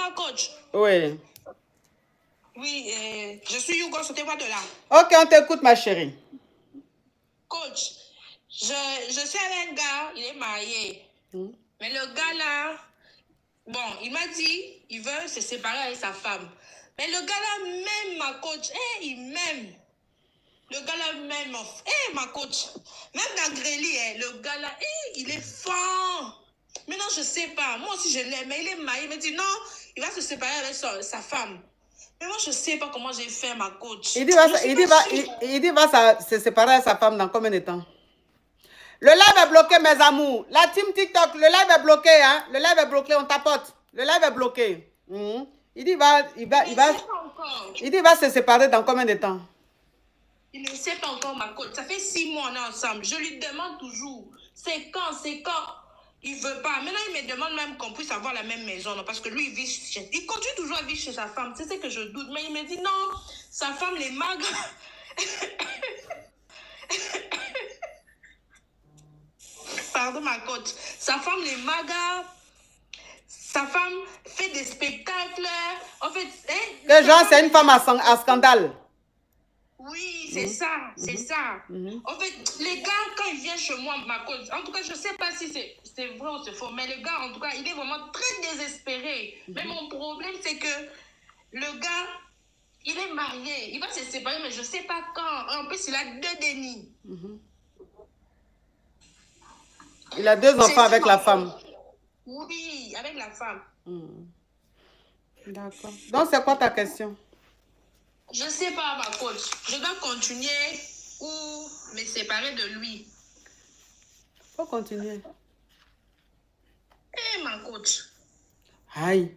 ma coach. Oui. Oui, je suis Hugo, sortez-moi de là. Ok, on t'écoute, ma chérie. Coach, je suis avec un gars, il est marié. Mais le gars là, bon, il m'a dit, il veut se séparer avec sa femme. Mais le gars là même ma coach, il m'aime. Le gars là même, ma coach. Même dans Grélie, le gars là, il est fort. Mais non, je sais pas. Moi aussi, je l'aime. Mais il est marié. Il me dit non, il va se séparer avec sa femme. Mais moi, je sais pas comment j'ai fait, ma coach. Il dit va se séparer de sa femme dans combien de temps? Le live est bloqué, mes amours. La team TikTok, le live est bloqué, hein. Le live est bloqué, on tapote. Le live est bloqué. Il dit il va se séparer dans combien de temps? Il ne sait pas encore, ma coach. Ça fait 6 mois on est ensemble. Je lui demande toujours. C'est quand? Il veut pas. Maintenant, il me demande même qu'on puisse avoir la même maison. Non, parce que lui, il continue toujours à vivre chez sa femme. C'est ce que je doute. Mais il me dit non, sa femme les mague. Pardon, ma coach. Sa femme les maga. Sa femme fait des spectacles. En fait, que genre, c'est une femme à scandale. Oui, c'est ça, c'est ça. En fait, les gars, quand ils viennent chez moi, ma coach, en tout cas, je ne sais pas si c'est vrai ou c'est faux, mais le gars, en tout cas, il est vraiment très désespéré. Mais mon problème, c'est que le gars, il est marié, il va se séparer, mais je ne sais pas quand. En plus, il a 2 dénis. Il a 2 enfants avec la femme. Oui, avec la femme. D'accord. Donc, c'est quoi ta question? Je ne sais pas, ma coach. Je dois continuer ou me séparer de lui. Faut continuer. Ma coach. Aïe.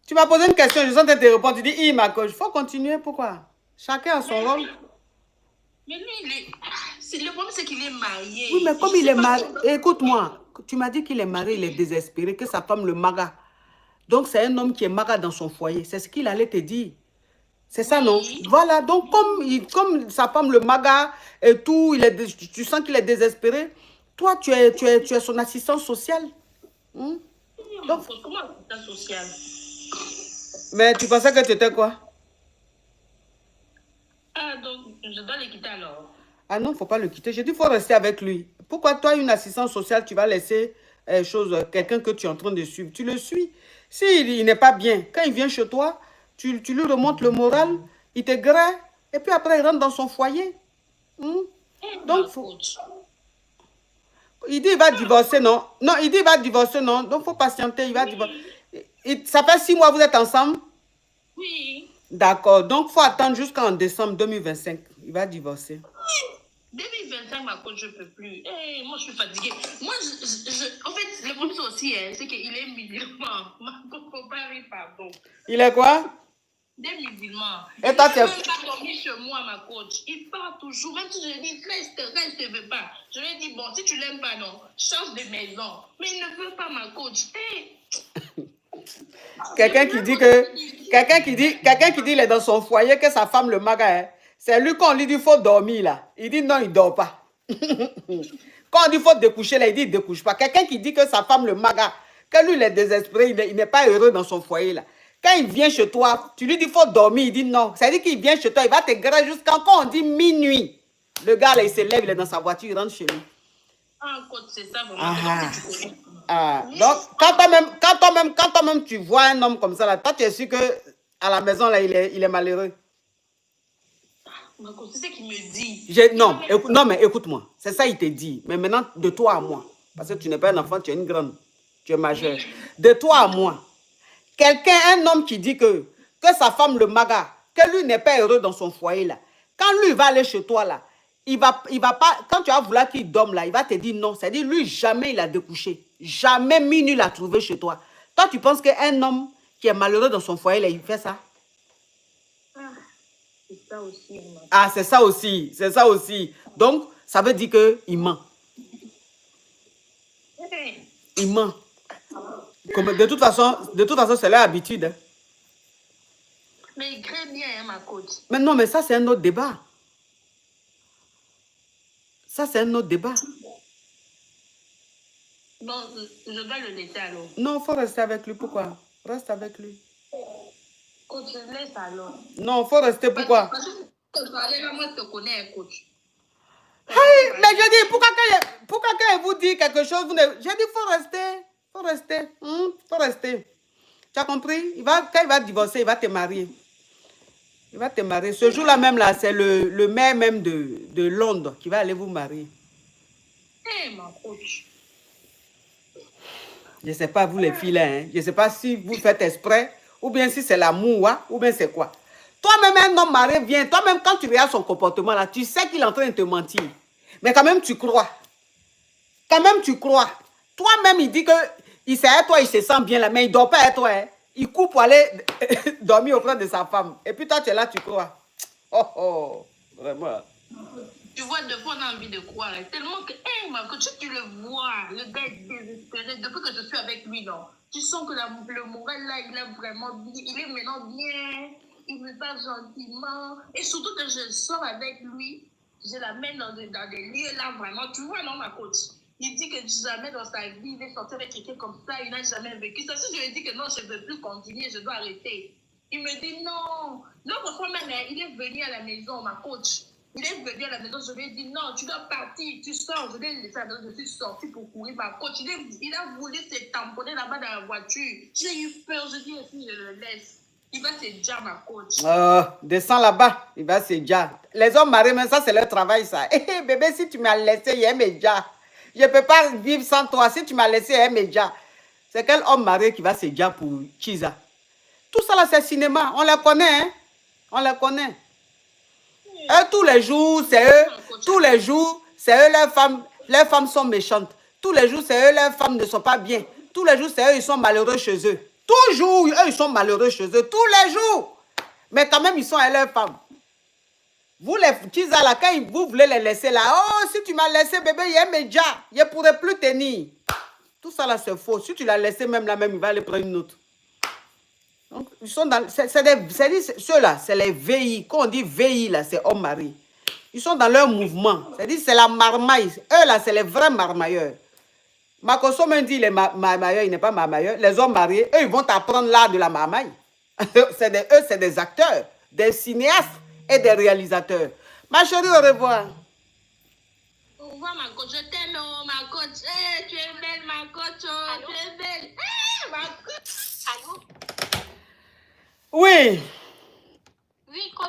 Tu m'as posé une question, je suis en train de te répondre. Tu dis, ma coach, faut continuer. Pourquoi? Chacun a son rôle. Mais lui, le problème, c'est qu'il est marié. Oui, mais comme il est marié, écoute-moi, tu m'as dit qu'il est marié, il est désespéré, que sa femme le maga. Donc, c'est un homme qui est maga dans son foyer. C'est ce qu'il allait te dire. C'est ça, non? Voilà, donc comme sa femme le maga et tout, tu sens qu'il est désespéré. Toi, tu es son assistant social. Donc, comment assistant social? Mais tu pensais que tu étais quoi? Ah, donc je dois le quitter alors? Ah non, il ne faut pas le quitter. J'ai dit, il faut rester avec lui. Pourquoi toi, une assistante sociale, tu vas laisser quelqu'un que tu es en train de suivre? Tu le suis. S'il n'est pas bien, quand il vient chez toi, tu lui remontes le moral, il te grée, et puis après, il rentre dans son foyer. Donc, il dit il va divorcer, non? Non, il dit il va divorcer, non? Donc, il faut patienter, il va divorcer. Ça fait 6 mois, vous êtes ensemble? Oui. D'accord, donc il faut attendre jusqu'en décembre 2025. Il va divorcer. 2025, ma coach, je ne peux plus. Moi, je suis fatiguée. Moi, en fait, le problème aussi, c'est qu'il est musulman. Ma coach, pardon. Il est quoi? Des musulmans. Et toi, tu es... Il ne veut pas dormir chez moi, ma coach. Il part toujours. Même si je lui dis, reste, je ne veux pas. Je lui dis, bon, si tu ne l'aimes pas, non, change de maison. Mais il ne veut pas, ma coach. Quelqu'un qui dit que... Quelqu'un qui dit il est dans son foyer, que sa femme le maga. C'est lui qu'on lui dit il faut dormir, là. Il dit non, il ne dort pas. Quand on dit il faut découcher, là, il dit il ne découche pas. Quelqu'un qui dit que sa femme le maga, que lui, il est désespéré, il n'est pas heureux dans son foyer, là. Quand il vient chez toi, tu lui dis il faut dormir, il dit non. C'est-à-dire qu'il vient chez toi, il va te griller jusqu'à quand on dit minuit. Le gars, là, il se lève, il est dans sa voiture, il rentre chez lui. Ah, c'est ça, vraiment. Donc, quand toi-même, tu vois un homme comme ça, là, toi, tu es sûr qu'à la maison, là, il est malheureux. C'est ce qu'il me dit. Non, mais écoute-moi. C'est ça, il te dit. Mais maintenant, de toi à moi, parce que tu n'es pas un enfant, tu es une grande, tu es majeure. De toi à moi, un homme qui dit que sa femme le maga, que lui n'est pas heureux dans son foyer, là. Quand lui, il va aller chez toi, là, il va pas, quand tu vas vouloir qu'il dorme, là, il va te dire non. C'est-à-dire, lui, jamais il a découché. Jamais minuit l'a trouvé chez toi. Toi, tu penses qu'un homme qui est malheureux dans son foyer, là, il fait ça? C'est ça aussi. Ah, c'est ça aussi. C'est ça aussi. Donc, ça veut dire qu'il ment. Il ment. Comme, de toute façon, c'est leur habitude. Hein. Mais il crée bien, hein, ma coach. Mais non, mais ça, c'est un autre débat. Ça, c'est un autre débat. Non, je dois le laisser alors. Non, il faut rester avec lui. Pourquoi? Reste avec lui. Coach, laisse alors. Non, il faut rester. Pourquoi? Parce que moi, je te connais, coach. Hey, mais je dis, pourquoi quand il vous dit quelque chose, vous ne... Je dis, il faut rester. Faut rester. Faut rester. Tu as compris? Quand il va divorcer, il va te marier. Il va te marier. Ce jour-là même, là, c'est le maire même de Londres qui va aller vous marier. Hey, mon coach. Je ne sais pas, vous les filles, hein? Je ne sais pas si vous faites exprès, ou bien si c'est l'amour, hein? Ou bien c'est quoi. Toi-même, un homme marié vient, toi-même, quand tu regardes son comportement, là, tu sais qu'il est en train de te mentir. Mais quand même, tu crois. Quand même, tu crois. Toi-même, il dit qu'il sait à toi, il se sent bien là, mais il ne dort pas à toi. Hein? Il court pour aller dormir auprès de sa femme. Et puis toi, tu es là, tu crois. Oh, oh, vraiment. Tu vois, de fois, on a envie de croire. Tellement que, hey, quand tu le vois, le gars est désespéré. Depuis que je suis avec lui, non, tu sens que le moral, là, il est vraiment bien. Il est maintenant bien. Il me parle gentiment. Et surtout que je sors avec lui, je l'amène dans des lieux, là, vraiment. Tu vois, non, ma coach? Il dit que jamais dans sa vie, il est sorti avec quelqu'un comme ça. Il n'a jamais vécu ça. Si je lui dis que non, je ne veux plus continuer, je dois arrêter. Il me dit non. L'autre fois même, il est venu à la maison, ma coach. Il est venu à la maison, je lui ai dit non, tu dois partir, tu sors. Je lui ai laissé à la maison, je suis sortie pour courir ma coach. Il a voulu se tamponner là-bas dans la voiture. J'ai eu peur, je dis si je le laisse, il va se dire ma coach. Descends là-bas, il va se dire. Les hommes mariés, mais ça c'est leur travail ça. Hey, bébé, si tu m'as laissé, il y a un média. Je ne peux pas vivre sans toi. Si tu m'as laissé, il y a un média. C'est quel homme marié qui va se dire pour Chiza? Tout ça là, c'est cinéma. On les connaît, hein? On les connaît. Eux, tous les jours, c'est eux. Tous les jours, c'est eux, leurs femmes. Leurs femmes sont méchantes. Tous les jours, c'est eux, leurs femmes ne sont pas bien. Tous les jours, c'est eux, ils sont malheureux chez eux. Toujours, eux, ils sont malheureux chez eux. Tous les jours. Mais quand même, ils sont à leurs femmes. Vous, les petits là, quand vous voulez les laisser là, oh, si tu m'as laissé, bébé, il y a un média. Je ne pourrais plus tenir. Tout ça là, c'est faux. Si tu l'as laissé même là, même, il va aller prendre une autre. Donc, ils sont dans... Ceux-là, c'est les VI. Quand on dit VI, là, c'est homme-mari. Ils sont dans leur mouvement. C'est-à-dire, c'est la marmaille. Eux, là, c'est les vrais marmailleurs. Makoso me dit, les marmailleurs, il n'est pas marmailleur. Les hommes mariés, eux, ils vont t'apprendre l'art de la marmaille. Eux, c'est des acteurs, des cinéastes et des réalisateurs. Ma chérie, au revoir. Au revoir, ma coach. Je t'aime, ma coach. Hey, tu es belle, ma coach. Oh, tu es belle. Hey, ma coach. Allô? Oui. Oui, coach.